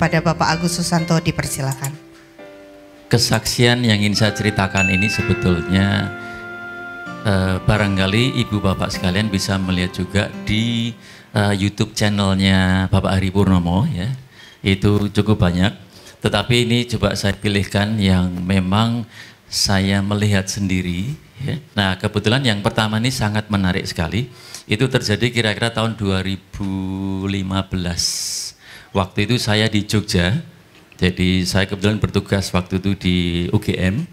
kepada Bapak Agus Susanto, dipersilakan. Kesaksian yang ingin saya ceritakan ini sebetulnya barangkali ibu bapak sekalian bisa melihat juga di YouTube channelnya Bapak Hari Purnomo ya, itu cukup banyak. Tetapi ini coba saya pilihkan yang memang saya melihat sendiri. Ya. Nah kebetulan yang pertama ini sangat menarik sekali. Itu terjadi kira-kira tahun 2015. Waktu itu saya di Jogja. Jadi saya kebetulan bertugas waktu itu di UGM.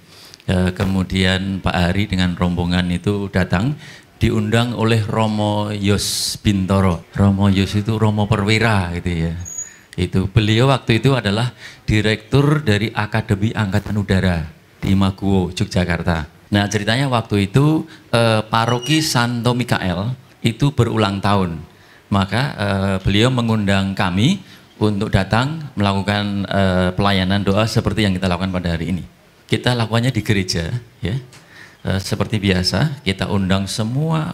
Kemudian Pak Hari dengan rombongan itu datang, diundang oleh Romo Yos Bintoro. Romo Yos itu Romo Perwira gitu ya. Itu beliau waktu itu adalah direktur dari Akademi Angkatan Udara di Maguwo, Yogyakarta. Nah ceritanya waktu itu paroki Santo Mikael itu berulang tahun. Maka beliau mengundang kami untuk datang melakukan pelayanan doa seperti yang kita lakukan pada hari ini. Kita lakukannya di gereja, ya. Seperti biasa, kita undang semua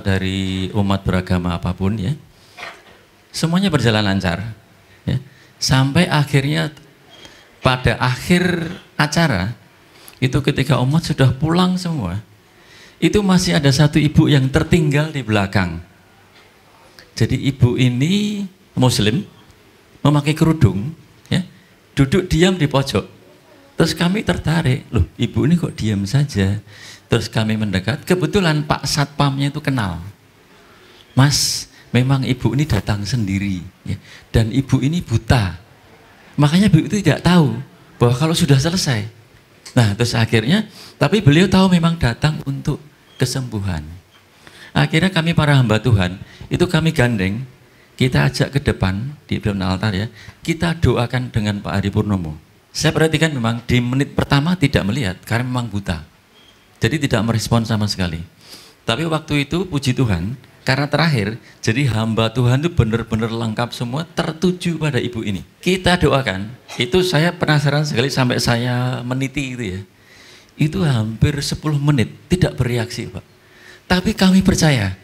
dari umat beragama apapun, ya. Semuanya berjalan lancar, ya. Sampai akhirnya pada akhir acara itu ketika umat sudah pulang semua, itu masih ada satu ibu yang tertinggal di belakang. Jadi ibu ini Muslim, memakai kerudung, ya, duduk diam di pojok. Terus kami tertarik, loh ibu ini kok diam saja. Terus kami mendekat, kebetulan Pak Satpamnya itu kenal. Mas, memang ibu ini datang sendiri, ya, dan ibu ini buta. Makanya ibu itu tidak tahu bahwa kalau sudah selesai. Nah terus akhirnya, tapi beliau tahu memang datang untuk kesembuhan. Akhirnya kami para hamba Tuhan, itu kami gandeng, kita ajak ke depan di depan altar ya, kita doakan dengan Pak Hari Purnomo. Saya perhatikan memang di menit pertama tidak melihat karena memang buta. Jadi tidak merespon sama sekali. Tapi waktu itu puji Tuhan, karena terakhir, jadi hamba Tuhan itu benar-benar lengkap semua tertuju pada ibu ini. Kita doakan, itu saya penasaran sekali sampai saya meniti itu ya. Itu hampir 10 menit tidak bereaksi Pak. Tapi kami percaya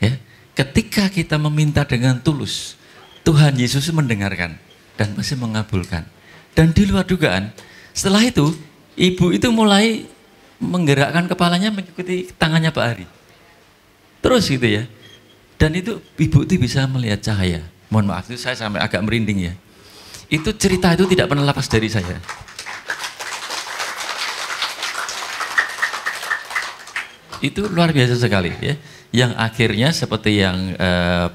ya, ketika kita meminta dengan tulus, Tuhan Yesus mendengarkan dan pasti mengabulkan. Dan di luar dugaan, setelah itu ibu itu mulai menggerakkan kepalanya mengikuti tangannya Pak Hari. Terus gitu ya. Dan itu ibu itu bisa melihat cahaya. Mohon maaf itu saya sampai agak merinding ya. Itu cerita itu tidak pernah lepas dari saya. Itu luar biasa sekali ya. Yang akhirnya seperti yang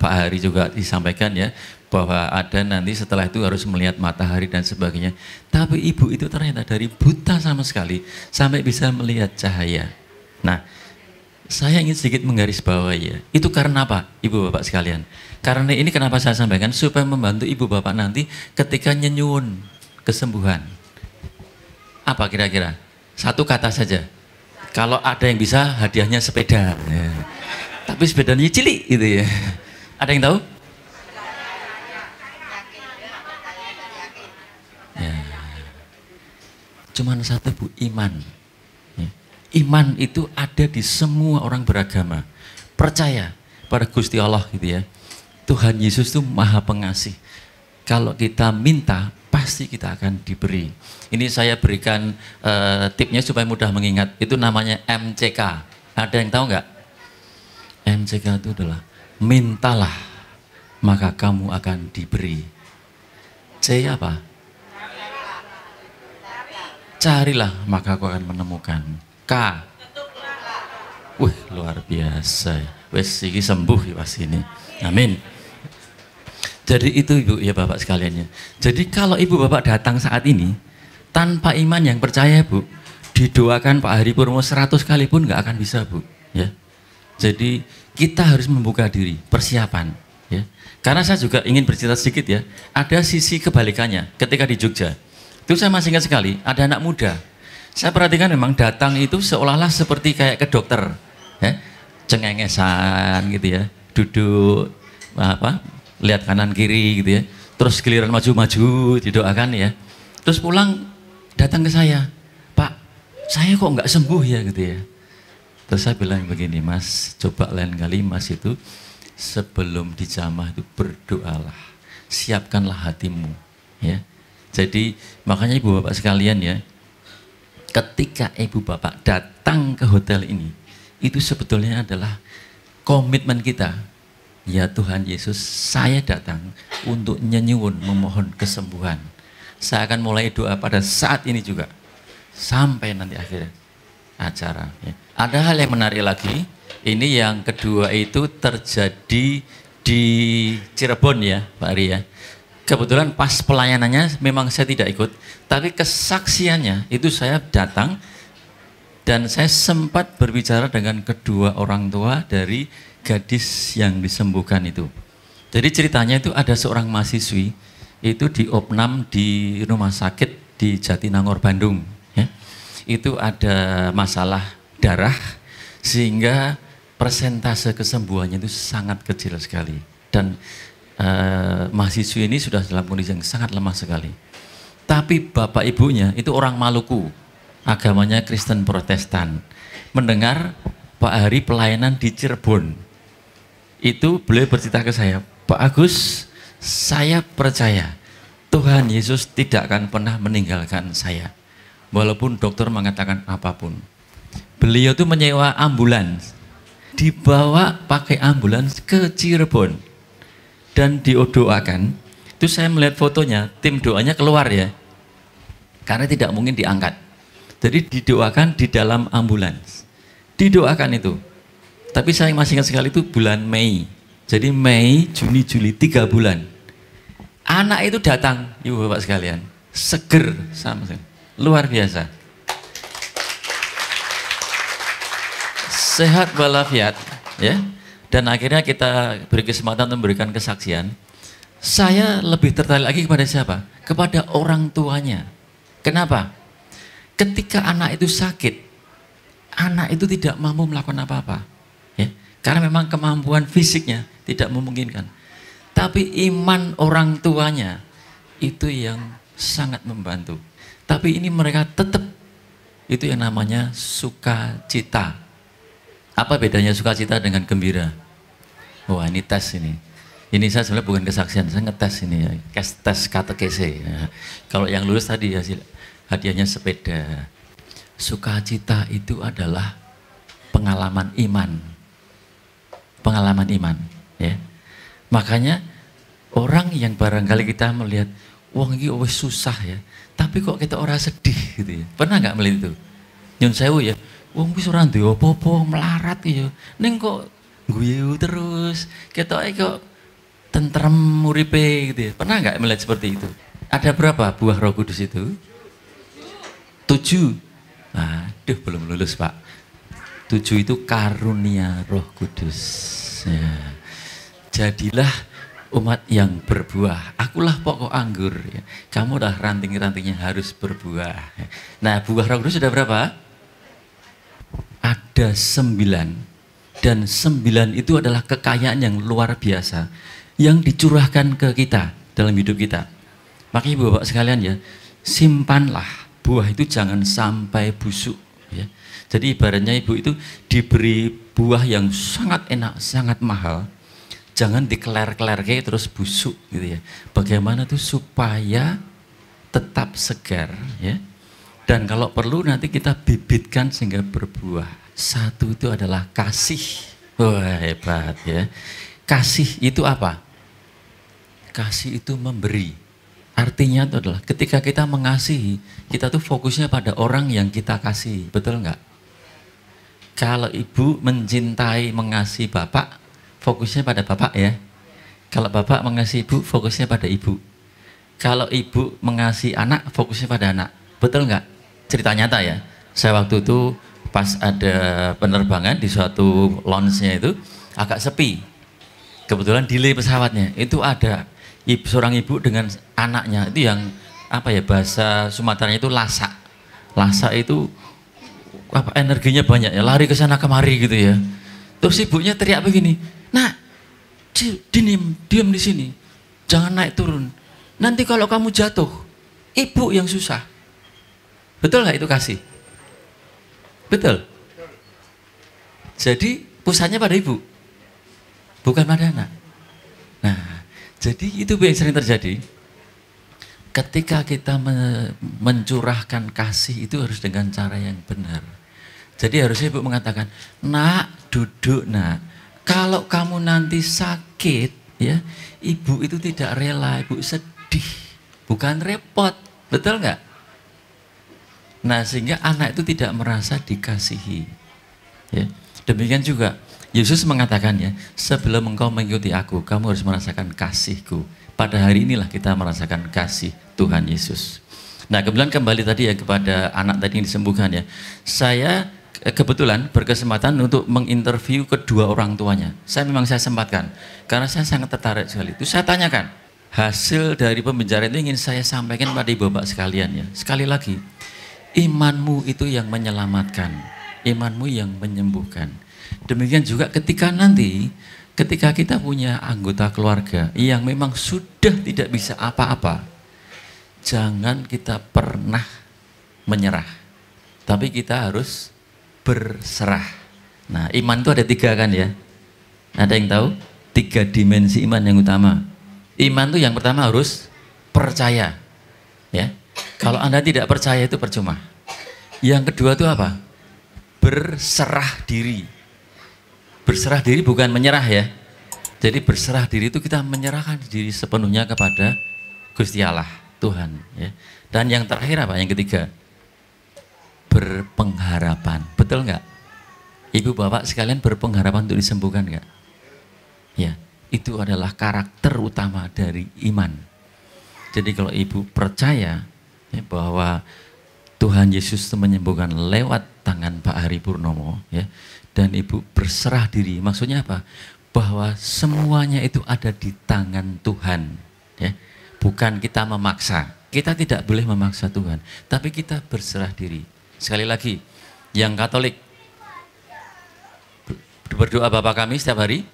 Pak Hari juga disampaikan ya, bahwa ada nanti setelah itu harus melihat matahari dan sebagainya. Tapi ibu itu ternyata dari buta sama sekali sampai bisa melihat cahaya. Nah, saya ingin sedikit menggarisbawahi ya. Itu karena apa, ibu bapak sekalian? Karena ini kenapa saya sampaikan supaya membantu ibu bapak nanti ketika nyenyuun kesembuhan. Apa kira-kira? Satu kata saja. Kalau ada yang bisa hadiahnya sepeda. Ya. Tapi sepedanya cilik gitu ya. Ada yang tahu? Ya. Cuman satu Bu, iman. Ya. Iman itu ada di semua orang beragama. Percaya pada Gusti Allah gitu ya. Tuhan Yesus itu Maha Pengasih. Kalau kita minta, pasti kita akan diberi. Ini saya berikan tipnya supaya mudah mengingat. Itu namanya MCK. Ada yang tahu nggak? MCK itu adalah mintalah maka kamu akan diberi. C apa? Carilah maka kau akan menemukan. K. Wih luar biasa. Wes iki sembuh ya pas ini. Amin. Jadi itu ibu ya bapak sekaliannya. Jadi kalau ibu bapak datang saat ini tanpa iman yang percaya bu, didoakan Pak Hari Purnomo 100 kali pun nggak akan bisa bu. Ya. Jadi kita harus membuka diri, persiapan. Ya. Karena saya juga ingin bercerita sedikit ya. Ada sisi kebalikannya ketika di Jogja. Itu saya masih ingat sekali, ada anak muda. Saya perhatikan memang datang itu seolah-olah seperti kayak ke dokter. Ya. Cengengesan gitu ya. Duduk, lihat kanan kiri gitu ya. Terus giliran maju-maju didoakan ya. Terus pulang datang ke saya. Pak, saya kok nggak sembuh ya gitu ya. Terus saya bilang begini, Mas, coba lain kali Mas itu sebelum dijamah itu berdoalah, siapkanlah hatimu, ya. Jadi makanya ibu bapak sekalian ya, ketika ibu bapak datang ke hotel ini, itu sebetulnya adalah komitmen kita. Ya Tuhan Yesus, saya datang untuk nyenyuwun memohon kesembuhan. Saya akan mulai doa pada saat ini juga sampai nanti akhir acara. Ya. Ada hal yang menarik lagi. Ini yang kedua itu terjadi di Cirebon ya, Pak Ari ya. Kebetulan pas pelayanannya memang saya tidak ikut, tapi kesaksiannya itu saya datang dan saya sempat berbicara dengan kedua orang tua dari gadis yang disembuhkan itu. Jadi ceritanya itu ada seorang mahasiswi itu di opnam di rumah sakit di Jatinangor, Bandung. Ya. Itu ada masalah darah sehingga persentase kesembuhannya itu sangat kecil sekali. Dan mahasiswi ini sudah dalam kondisi yang sangat lemah sekali. Tapi bapak ibunya itu orang Maluku, agamanya Kristen Protestan. Mendengar Pak Hari pelayanan di Cirebon, itu beliau bercerita ke saya, Pak Agus, saya percaya Tuhan Yesus tidak akan pernah meninggalkan saya. Walaupun dokter mengatakan apapun. Beliau itu menyewa ambulans, dibawa pakai ambulans ke Cirebon. Dan diodoakan, itu saya melihat fotonya, tim doanya keluar ya, karena tidak mungkin diangkat. Jadi didoakan di dalam ambulans, didoakan itu. Tapi saya masih ingat sekali itu bulan Mei, jadi Mei, Juni, Juli, 3 bulan. Anak itu datang, ibu bapak sekalian, seger sama sekali, luar biasa. Sehat walafiat, ya. Dan akhirnya kita beri kesempatan untuk memberikan kesaksian. Saya lebih tertarik lagi kepada siapa? Kepada orang tuanya. Kenapa? Ketika anak itu sakit, anak itu tidak mampu melakukan apa-apa. Ya, karena memang kemampuan fisiknya tidak memungkinkan. Tapi iman orang tuanya itu yang sangat membantu. Tapi ini mereka tetap, itu yang namanya sukacita. Apa bedanya sukacita dengan gembira? Wah ini tes ini. Ini saya sebenarnya bukan kesaksian, saya ngetes ini ya. Tes katekese. Ya. Kalau yang lulus tadi hasil hadiahnya sepeda. Sukacita itu adalah pengalaman iman. Pengalaman iman. Ya. Makanya orang yang barangkali kita melihat, wah ini wis susah ya. Tapi kok kita orang sedih gitu ya. Pernah nggak melihat itu? Nyun sewu ya. Wong wis ora duwe apa-apa melarat ya. Ning kok guyu terus. Ketoke kok tentrem uripe gitu ya. Pernah nggak melihat seperti itu? Ada berapa buah Roh Kudus itu? 7. Aduh belum lulus Pak. 7 itu karunia Roh Kudus. Ya. Jadilah umat yang berbuah. Akulah pokok anggur. Ya. Kamu dah ranting-rantingnya harus berbuah. Nah buah Roh Kudus sudah berapa? Ada 9. Dan 9 itu adalah kekayaan yang luar biasa yang dicurahkan ke kita dalam hidup kita. Makanya ibu bapak sekalian ya, simpanlah buah itu jangan sampai busuk ya. Jadi ibaratnya ibu itu diberi buah yang sangat enak, sangat mahal, jangan dikeler-keler terus busuk gitu ya. Bagaimana tuh supaya tetap segar ya. Dan kalau perlu nanti kita bibitkan sehingga berbuah. 1 itu adalah kasih. Wah hebat ya. Kasih itu apa? Kasih itu memberi. Artinya itu adalah ketika kita mengasihi, kita tuh fokusnya pada orang yang kita kasih. Betul nggak? Kalau ibu mencintai, mengasihi bapak, fokusnya pada bapak ya. Kalau bapak mengasihi ibu, fokusnya pada ibu. Kalau ibu mengasihi anak, fokusnya pada anak. Betul nggak? Cerita nyata ya. Saya waktu itu pas ada penerbangan di suatu launch-nya itu agak sepi. Kebetulan delay pesawatnya. Itu ada seorang ibu dengan anaknya. Itu yang apa ya, bahasa Sumateranya itu lasak. Lasak itu apa, energinya banyak ya, lari ke sana kemari gitu ya. Terus ibunya teriak begini, "Nak, diam di sini. Jangan naik turun. Nanti kalau kamu jatuh, ibu yang susah." Betul nggak itu kasih? Betul. Jadi pusatnya pada ibu, bukan pada anak. Nah, jadi itu yang sering terjadi. ketika kita mencurahkan kasih itu harus dengan cara yang benar. Jadi harusnya ibu mengatakan, nak duduk nak, kalau kamu nanti sakit ya, ibu itu tidak rela, ibu sedih, bukan repot, betul nggak? Nah sehingga anak itu tidak merasa dikasihi. Ya. Demikian juga Yesus mengatakan ya, sebelum engkau mengikuti aku, kamu harus merasakan kasihku. Pada hari inilah kita merasakan kasih Tuhan Yesus. Nah kemudian kembali tadi ya kepada anak tadi yang disembuhkan ya, saya kebetulan berkesempatan untuk menginterview kedua orang tuanya. Saya sempatkan karena saya sangat tertarik sekali. Itu saya tanyakan hasil dari pembicaraan itu ingin saya sampaikan pada ibu bapak sekalian ya. Sekali lagi, imanmu itu yang menyelamatkan, imanmu yang menyembuhkan. Demikian juga ketika kita punya anggota keluarga yang memang sudah tidak bisa apa-apa, jangan kita pernah menyerah, tapi kita harus berserah. Nah, iman itu ada 3 kan ya? Ada yang tahu? 3 dimensi iman yang utama. Iman itu yang pertama harus percaya. Ya. Kalau Anda tidak percaya itu percuma. Yang kedua itu apa? Berserah diri. Berserah diri bukan menyerah ya. Jadi berserah diri itu kita menyerahkan diri sepenuhnya kepada Gusti Allah, Tuhan. Ya. Dan yang terakhir apa? Yang ketiga, berpengharapan. Betul nggak? Ibu bapak sekalian berpengharapan untuk disembuhkan nggak? Ya, itu adalah karakter utama dari iman. Jadi kalau ibu percaya ya, bahwa Tuhan Yesus menyembuhkan lewat tangan Pak Hari Purnomo, ya, dan ibu berserah diri, maksudnya apa? Bahwa semuanya itu ada di tangan Tuhan, ya. Bukan kita memaksa. Kita tidak boleh memaksa Tuhan, tapi kita berserah diri. Sekali lagi, yang Katolik berdoa Bapa kami setiap hari.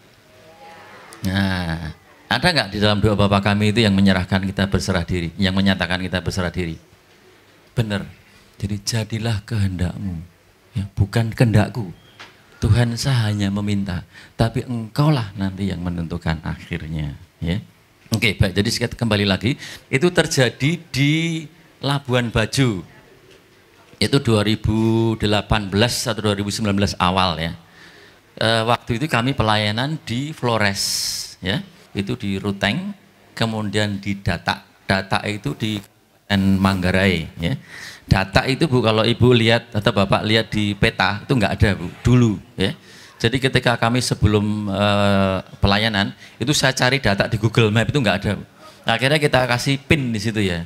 Nah, ada nggak di dalam doa Bapa kami itu yang menyerahkan kita berserah diri, yang menyatakan kita berserah diri? Benar. Jadi jadilah kehendakmu, ya, bukan kehendakku. Tuhan saya hanya meminta, tapi engkaulah nanti yang menentukan akhirnya. Ya. Oke, baik. Jadi kembali lagi, itu terjadi di Labuan Bajo. Itu 2018 atau 2019 awal ya. Waktu itu kami pelayanan di Flores, ya, itu di Ruteng, kemudian di Datak. Datak itu di Manggarai, ya. Datak itu Bu, kalau ibu lihat atau bapak lihat di peta itu nggak ada Bu dulu, ya. Jadi ketika kami sebelum pelayanan itu saya cari Datak di Google Map itu nggak ada. Nah, akhirnya kita kasih pin di situ ya.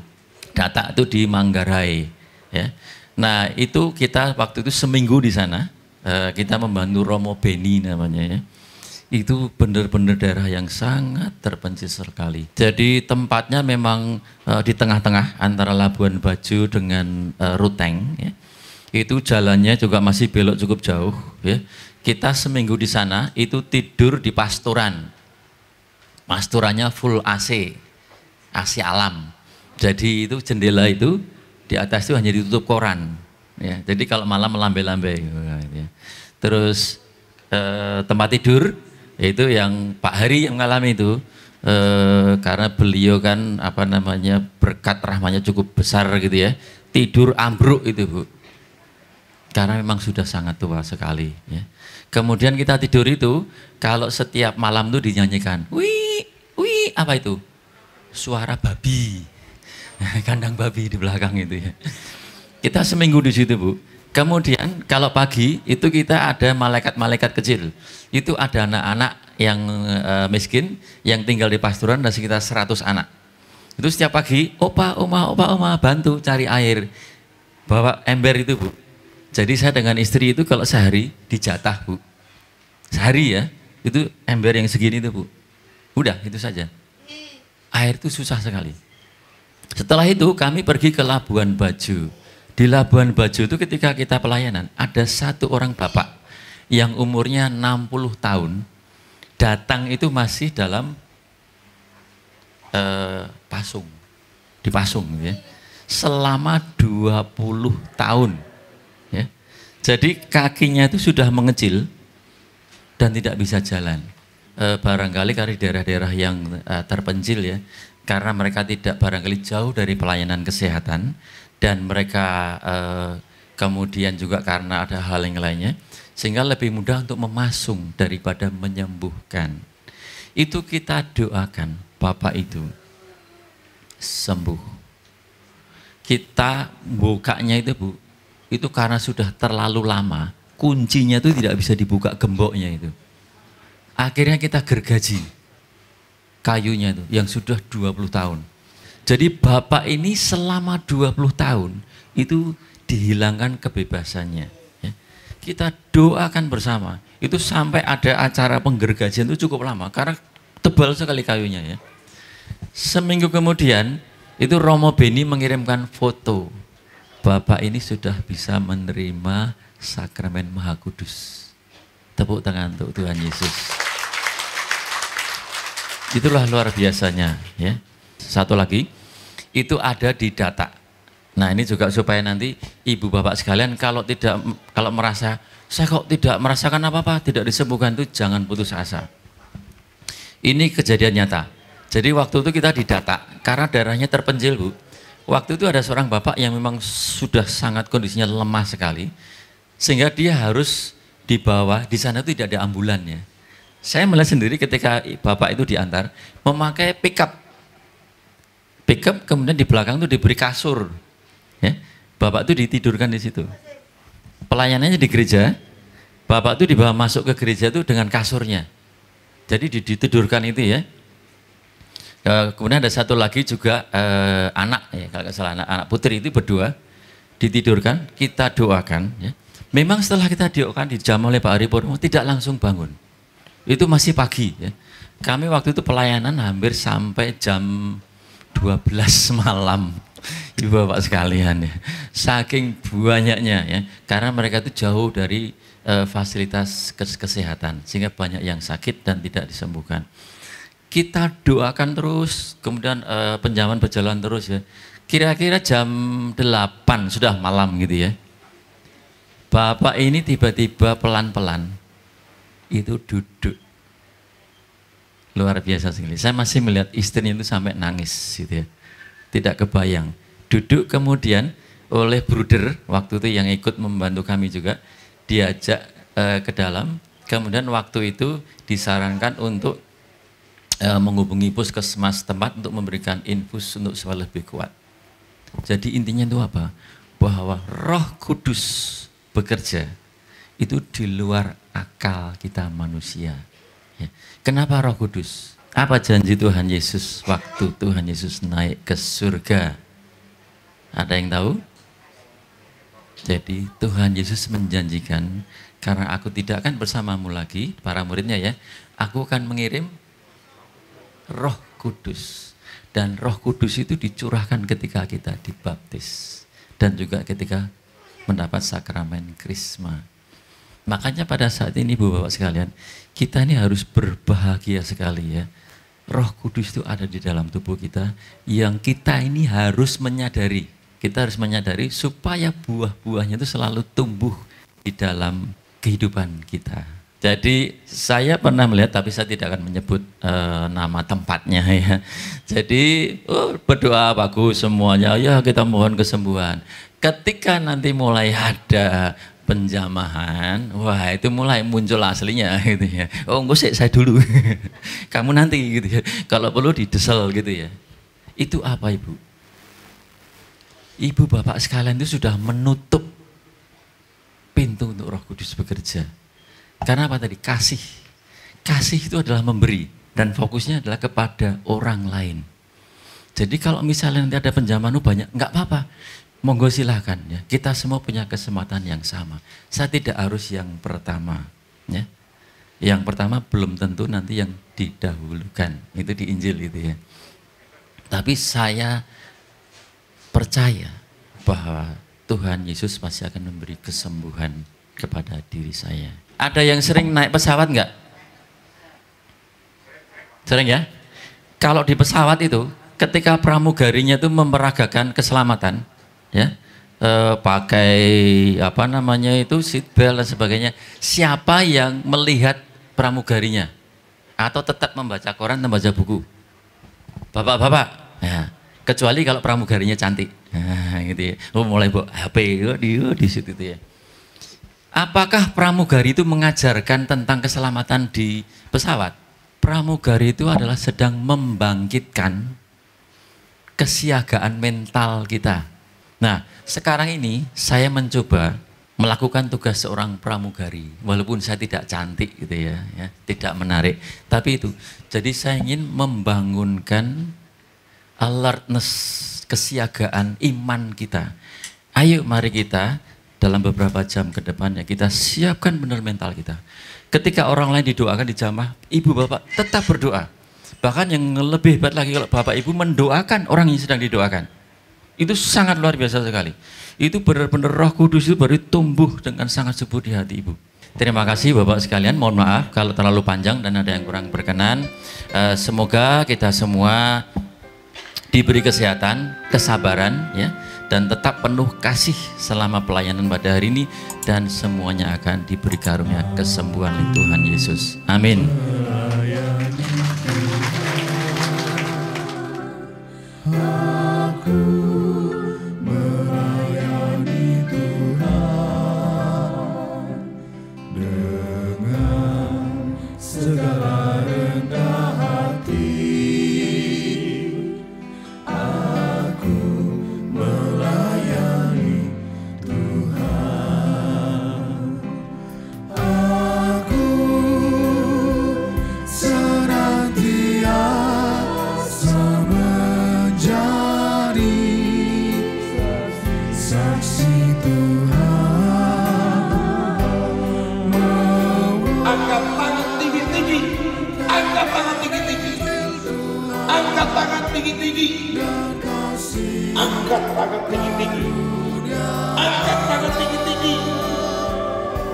Datak itu di Manggarai, ya. Nah itu kita waktu itu seminggu di sana, kita membantu Romo Beni namanya ya. Itu benar-benar daerah yang sangat terpencil sekali. Jadi tempatnya memang di tengah-tengah antara Labuan Bajo dengan Ruteng. Ya. Itu jalannya juga masih belok cukup jauh. Ya. Kita seminggu di sana itu tidur di pasturan. Pasturannya full AC, AC alam. Jadi itu jendela itu di atas itu hanya ditutup koran, ya. Jadi kalau malam melambai-lambai, ya. Terus tempat tidur itu yang Pak Hari yang mengalami itu, karena beliau kan apa namanya berkat rahmatnya cukup besar gitu ya, tidur ambruk itu Bu, karena memang sudah sangat tua sekali. Ya. Kemudian kita tidur itu kalau setiap malam tuh dinyanyikan, wih, wih, apa itu? Suara babi. Kandang babi di belakang itu ya. Kita seminggu di situ Bu. Kemudian kalau pagi itu kita ada malaikat-malaikat kecil. Itu ada anak-anak yang miskin yang tinggal di pasturan, ada sekitar 100 anak. Itu setiap pagi, opa, oma bantu cari air. Bawa ember itu Bu. Jadi saya dengan istri itu kalau sehari dijatah Bu. Sehari ya, itu ember yang segini itu Bu. Udah itu saja. Air itu susah sekali. Setelah itu kami pergi ke Labuan Bajo. Di Labuan Bajo itu ketika kita pelayanan, ada satu orang bapak yang umurnya 60 tahun, datang itu masih dalam pasung, di pasung ya, selama 20 tahun. Ya. Jadi kakinya itu sudah mengecil dan tidak bisa jalan. Barangkali dari daerah-daerah yang terpencil ya, karena mereka tidak barangkali jauh dari pelayanan kesehatan dan mereka kemudian juga karena ada hal yang lainnya sehingga lebih mudah untuk memasung daripada menyembuhkan. Itu kita doakan Bapak itu sembuh. Kita bukanya itu Bu, itu karena sudah terlalu lama, kuncinya itu tidak bisa dibuka gemboknya itu. Akhirnya kita gergaji kayunya itu yang sudah 20 tahun. Jadi Bapak ini selama 20 tahun itu dihilangkan kebebasannya. Ya. Kita doakan bersama. Itu sampai ada acara penggergajian itu cukup lama karena tebal sekali kayunya ya. Seminggu kemudian itu Romo Beni mengirimkan foto. Bapak ini sudah bisa menerima sakramen Maha Kudus. Tepuk tangan untuk Tuhan Yesus. Itulah luar biasanya ya. Satu lagi, itu ada di data. Nah ini juga supaya nanti ibu bapak sekalian kalau merasa saya kok tidak merasakan apa-apa, tidak disembuhkan, itu jangan putus asa. Ini kejadian nyata. Jadi waktu itu kita didata karena darahnya terpencil Bu. Waktu itu ada seorang bapak yang memang sudah sangat kondisinya lemah sekali, sehingga dia harus dibawa, di sana itu tidak ada ambulan ya. Saya melihat sendiri ketika bapak itu diantar memakai pickup kemudian di belakang itu diberi kasur, ya. Bapak itu ditidurkan di situ. Pelayanannya di gereja, bapak itu dibawa masuk ke gereja itu dengan kasurnya. Jadi ditidurkan itu ya. Kemudian ada satu lagi juga anak, ya kalau nggak salah anak putri itu berdua ditidurkan, kita doakan. Ya. Memang setelah kita doakan dijamah oleh Pak Ari Purnomo tidak langsung bangun. Itu masih pagi ya. Kami waktu itu pelayanan hampir sampai jam 12 malam. Ibu bapak sekalian ya. Saking banyaknya ya. Karena mereka itu jauh dari fasilitas kesehatan sehingga banyak yang sakit dan tidak disembuhkan. Kita doakan terus, kemudian penjaman berjalan terus ya. Kira-kira jam 8 sudah malam gitu ya. Bapak ini tiba-tiba pelan-pelan itu duduk. Luar biasa sekali. Saya masih melihat istrinya itu sampai nangis gitu ya. Tidak kebayang. Duduk kemudian oleh bruder waktu itu yang ikut membantu kami juga diajak ke dalam. Kemudian waktu itu disarankan untuk menghubungi puskesmas tempat untuk memberikan infus untuk supaya lebih kuat. Jadi intinya itu apa? Bahwa Roh Kudus bekerja itu di luar akal kita manusia. Ya. Kenapa Roh Kudus? Apa janji Tuhan Yesus waktu Tuhan Yesus naik ke surga? Ada yang tahu? Jadi Tuhan Yesus menjanjikan, karena aku tidak akan bersamamu lagi, para muridnya ya, aku akan mengirim Roh Kudus. Dan Roh Kudus itu dicurahkan ketika kita dibaptis dan juga ketika mendapat sakramen Krisma. Makanya pada saat ini Ibu Bapak sekalian, kita ini harus berbahagia sekali ya. Roh Kudus itu ada di dalam tubuh kita yang kita ini harus menyadari. Kita harus menyadari supaya buah-buahnya itu selalu tumbuh di dalam kehidupan kita. Jadi saya pernah melihat, tapi saya tidak akan menyebut nama tempatnya ya. Jadi berdoa bagus semuanya, ya kita mohon kesembuhan. Ketika nanti mulai ada penjamahan, wah itu mulai muncul aslinya gitu ya. Oh enggak sih, saya dulu, kamu nanti gitu ya. Kalau perlu didesel gitu ya. Itu apa Ibu? Ibu bapak sekalian itu sudah menutup pintu untuk Roh Kudus bekerja. Karena apa tadi? Kasih. Kasih itu adalah memberi dan fokusnya adalah kepada orang lain. Jadi kalau misalnya nanti ada penjamahan banyak, enggak apa-apa. Monggo silahkan ya. Kita semua punya kesempatan yang sama. Saya tidak harus yang pertama ya. Yang pertama belum tentu nanti yang didahulukan. Itu di Injil itu ya. Tapi saya percaya bahwa Tuhan Yesus pasti akan memberi kesembuhan kepada diri saya. Ada yang sering naik pesawat enggak? Sering ya? Kalau di pesawat itu ketika pramugarinya itu memperagakan keselamatan ya, pakai apa namanya itu seatbelt dan sebagainya. Siapa yang melihat pramugarinya atau tetap membaca koran, membaca buku? bapak-bapak. Ya, kecuali kalau pramugarinya cantik. Nah, gitu ya. Oh, mulai bawa HP di situ ya. Apakah pramugari itu mengajarkan tentang keselamatan di pesawat? Pramugari itu adalah sedang membangkitkan kesiagaan mental kita. Nah, sekarang ini saya mencoba melakukan tugas seorang pramugari, walaupun saya tidak cantik gitu ya, tidak menarik. Tapi itu, jadi saya ingin membangunkan alertness, kesiagaan iman kita. Ayo mari kita dalam beberapa jam ke depan ya kita siapkan benar mental kita. Ketika orang lain didoakan di jamaah, ibu bapak tetap berdoa. Bahkan yang lebih hebat lagi kalau bapak ibu mendoakan orang yang sedang didoakan. Itu sangat luar biasa sekali. Itu benar-benar Roh Kudus itu baru tumbuh dengan sangat subur di hati ibu. Terima kasih bapak sekalian, mohon maaf kalau terlalu panjang dan ada yang kurang berkenan. Semoga kita semua diberi kesehatan, kesabaran ya, dan tetap penuh kasih selama pelayanan pada hari ini, dan semuanya akan diberi karunia kesembuhan oleh Tuhan Yesus. Amin.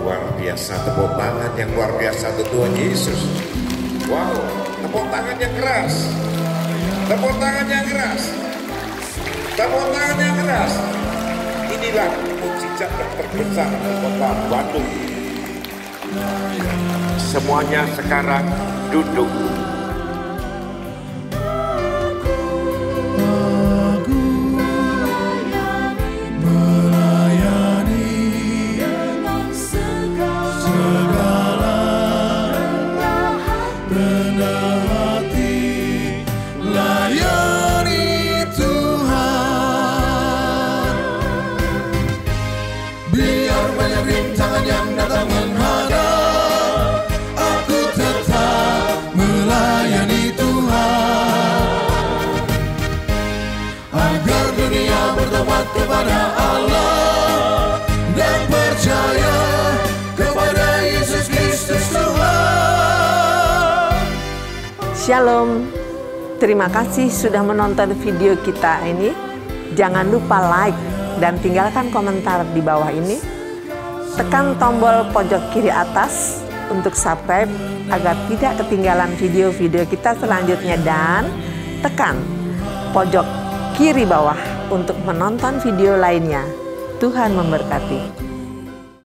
Luar biasa, tepuk tangan yang luar biasa untuk Tuhan Yesus. Wow, tepuk tangan yang keras. Tepuk tangan yang keras. Tepuk tangan yang keras. Inilah mukjizat yang terbesar di kota Bandung. Semuanya sekarang duduk. Kepada Allah dan percaya kepada Yesus Kristus Tuhan. Shalom, terima kasih sudah menonton video kita ini. Jangan lupa like dan tinggalkan komentar di bawah ini. Tekan tombol pojok kiri atas untuk subscribe agar tidak ketinggalan video-video kita selanjutnya, dan tekan pojok kiri bawah untuk menonton video lainnya. Tuhan memberkati.